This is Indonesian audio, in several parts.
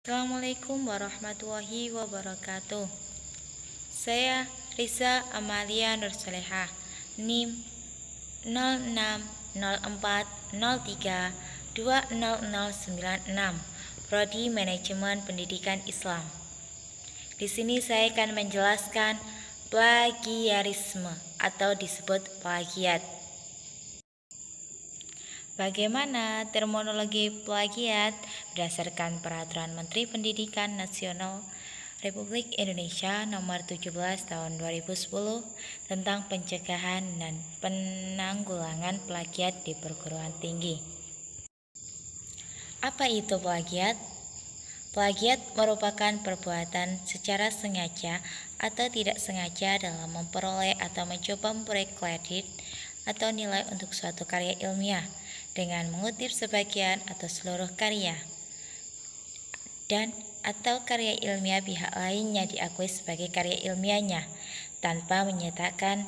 Assalamualaikum warahmatullahi wabarakatuh. Saya Risa Amalia Nursoleha, NIM 060403200096, Prodi Manajemen Pendidikan Islam. Di sini saya akan menjelaskan plagiarisme atau disebut plagiat. Bagaimana terminologi plagiat? Berdasarkan Peraturan Menteri Pendidikan Nasional Republik Indonesia Nomor 17 Tahun 2010 tentang pencegahan dan penanggulangan plagiat di perguruan tinggi. Apa itu plagiat? Plagiat merupakan perbuatan secara sengaja atau tidak sengaja dalam memperoleh atau mencoba memperoleh kredit atau nilai untuk suatu karya ilmiah dengan mengutip sebagian atau seluruh karya dan atau karya ilmiah pihak lainnya diakui sebagai karya ilmiahnya tanpa menyatakan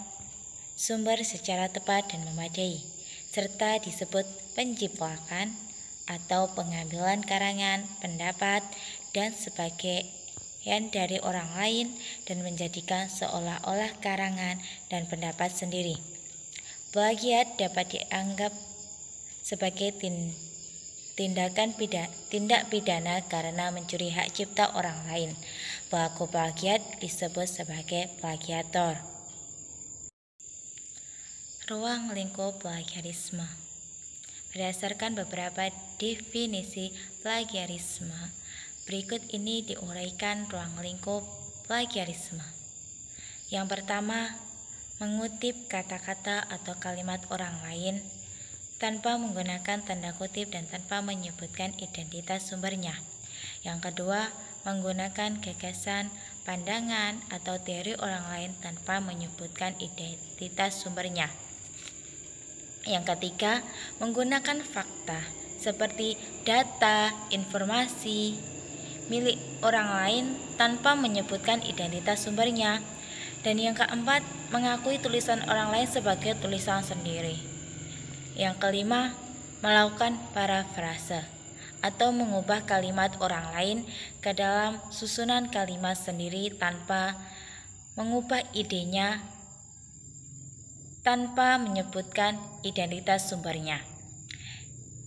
sumber secara tepat dan memadai, serta disebut penjiplakan atau pengambilan karangan, pendapat, dan sebagian dari orang lain dan menjadikan seolah-olah karangan dan pendapat sendiri. Plagiat dapat dianggap sebagai tindak pidana karena mencuri hak cipta orang lain. Pelaku plagiat disebut sebagai plagiator. Ruang lingkup plagiarisme. Berdasarkan beberapa definisi plagiarisme, berikut ini diuraikan ruang lingkup plagiarisme. Yang pertama, mengutip kata-kata atau kalimat orang lain tanpa menggunakan tanda kutip dan tanpa menyebutkan identitas sumbernya. Yang kedua, menggunakan gagasan, pandangan, atau teori orang lain tanpa menyebutkan identitas sumbernya. Yang ketiga, menggunakan fakta seperti data, informasi milik orang lain tanpa menyebutkan identitas sumbernya. Dan yang keempat, mengakui tulisan orang lain sebagai tulisan sendiri. Yang kelima, melakukan parafrase atau mengubah kalimat orang lain ke dalam susunan kalimat sendiri tanpa mengubah idenya, tanpa menyebutkan identitas sumbernya.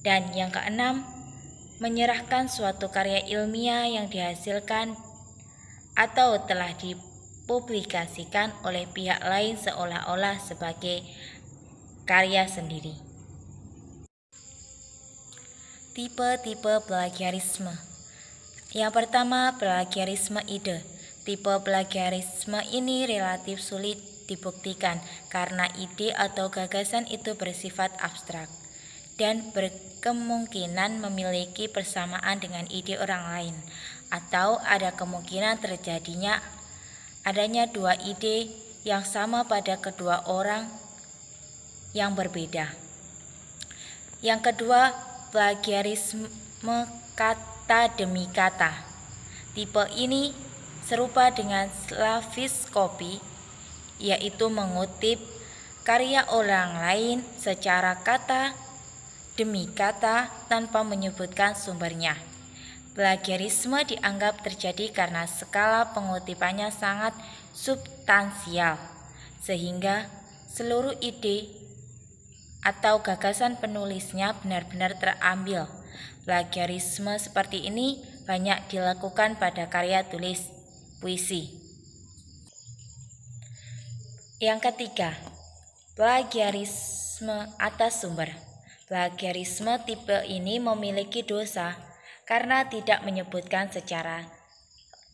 Dan yang keenam, menyerahkan suatu karya ilmiah yang dihasilkan atau telah dipublikasikan oleh pihak lain seolah-olah sebagai karya sendiri. Tipe-tipe plagiarisme. Yang pertama, plagiarisme ide. Tipe plagiarisme ini relatif sulit dibuktikan karena ide atau gagasan itu bersifat abstrak dan berkemungkinan memiliki persamaan dengan ide orang lain, atau ada kemungkinan terjadinya adanya dua ide yang sama pada kedua orang yang berbeda. Yang kedua, plagiarisme kata demi kata. Tipe ini serupa dengan slavish copy, yaitu mengutip karya orang lain secara kata demi kata tanpa menyebutkan sumbernya. Plagiarisme dianggap terjadi karena skala pengutipannya sangat substansial, sehingga seluruh ide atau gagasan penulisnya benar-benar terambil. Plagiarisme seperti ini banyak dilakukan pada karya tulis puisi. Yang ketiga, plagiarisme atas sumber. Plagiarisme tipe ini memiliki dosa karena tidak menyebutkan secara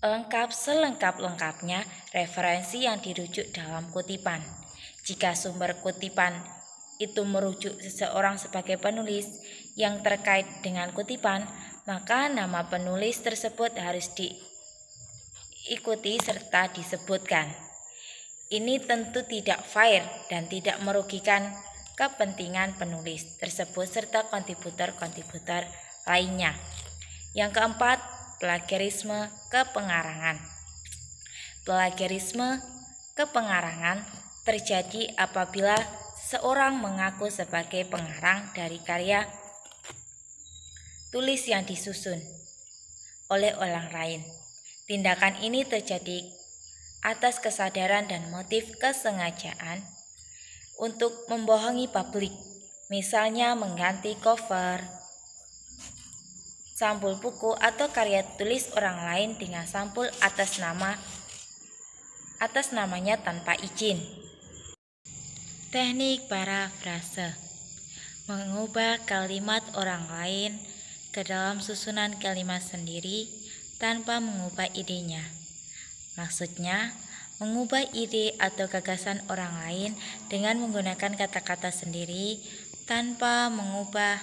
lengkap selengkap-lengkapnya referensi yang dirujuk dalam kutipan. Jika sumber kutipan itu merujuk seseorang sebagai penulis yang terkait dengan kutipan, maka nama penulis tersebut harus diikuti serta disebutkan. Ini tentu tidak fair dan tidak merugikan kepentingan penulis tersebut serta kontributor-kontributor lainnya. Yang keempat, plagiarisme kepengarangan. Plagiarisme kepengarangan terjadi apabila seorang mengaku sebagai pengarang dari karya tulis yang disusun. oleh orang lain. Tindakan ini terjadi atas kesadaran dan motif kesengajaan untuk membohongi publik, misalnya mengganti cover, sampul buku atau karya tulis orang lain dengan sampul atas namanya tanpa izin. Teknik parafrase: mengubah kalimat orang lain ke dalam susunan kalimat sendiri tanpa mengubah idenya. Maksudnya, mengubah ide atau gagasan orang lain dengan menggunakan kata-kata sendiri tanpa mengubah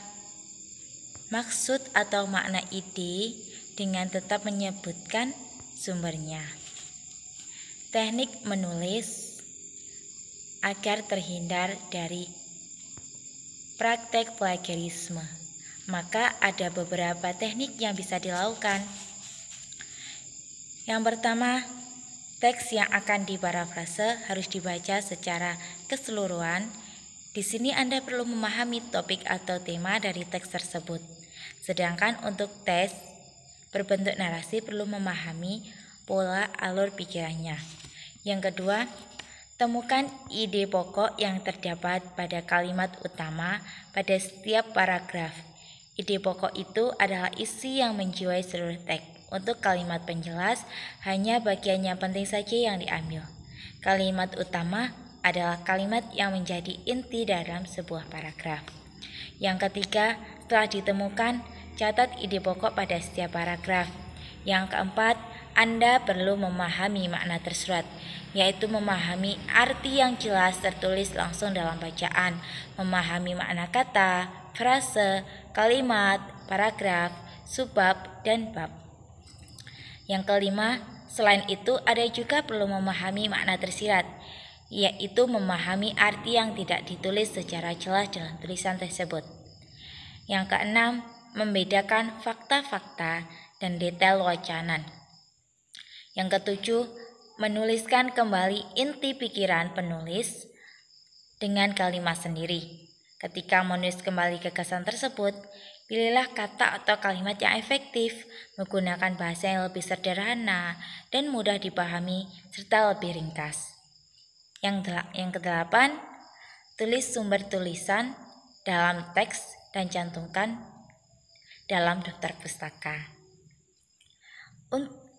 maksud atau makna ide dengan tetap menyebutkan sumbernya. Teknik menulis agar terhindar dari praktek plagiarisme. Maka ada beberapa teknik yang bisa dilakukan. Yang pertama, teks yang akan diparafrase harus dibaca secara keseluruhan. Di sini Anda perlu memahami topik atau tema dari teks tersebut. Sedangkan untuk teks berbentuk narasi perlu memahami pola alur pikirannya. Yang kedua, temukan ide pokok yang terdapat pada kalimat utama pada setiap paragraf. Ide pokok itu adalah isi yang menjiwai seluruh teks. Untuk kalimat penjelas, hanya bagian yang penting saja yang diambil. Kalimat utama adalah kalimat yang menjadi inti dalam sebuah paragraf. Yang ketiga, setelah ditemukan, catat ide pokok pada setiap paragraf. Yang keempat, Anda perlu memahami makna tersurat, yaitu memahami arti yang jelas tertulis langsung dalam bacaan, memahami makna kata, frase, kalimat, paragraf, subbab, dan bab. Yang kelima, selain itu ada juga perlu memahami makna tersirat, yaitu memahami arti yang tidak ditulis secara jelas dalam tulisan tersebut. Yang keenam, membedakan fakta-fakta dan detail wacanan. Yang ketujuh, menuliskan kembali inti pikiran penulis dengan kalimat sendiri. Ketika menulis kembali gagasan tersebut, pilihlah kata atau kalimat yang efektif, menggunakan bahasa yang lebih sederhana dan mudah dipahami serta lebih ringkas. Yang kedelapan, tulis sumber tulisan dalam teks dan cantumkan dalam daftar pustaka.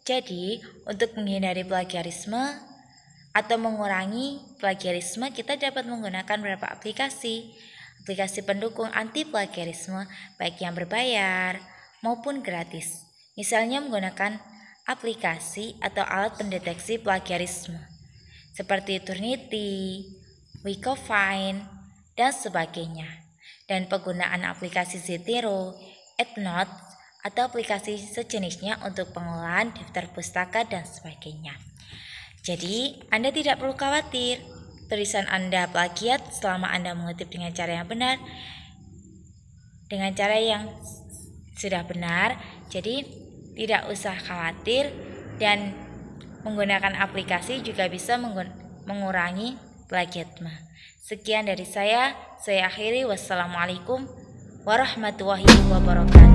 Jadi, untuk menghindari plagiarisme atau mengurangi plagiarisme, kita dapat menggunakan beberapa aplikasi pendukung anti plagiarisme, baik yang berbayar maupun gratis. Misalnya menggunakan aplikasi atau alat pendeteksi plagiarisme seperti Turnitin, Wikifine, dan sebagainya. Dan penggunaan aplikasi Zotero, EndNote, atau aplikasi sejenisnya untuk pengolahan daftar pustaka dan sebagainya. Jadi, Anda tidak perlu khawatir tulisan Anda plagiat selama Anda mengutip dengan cara yang benar, dengan cara yang sudah benar. Jadi, tidak usah khawatir, dan menggunakan aplikasi juga bisa mengurangi plagiarisme. Sekian dari saya akhiri. Wassalamualaikum warahmatullahi wabarakatuh.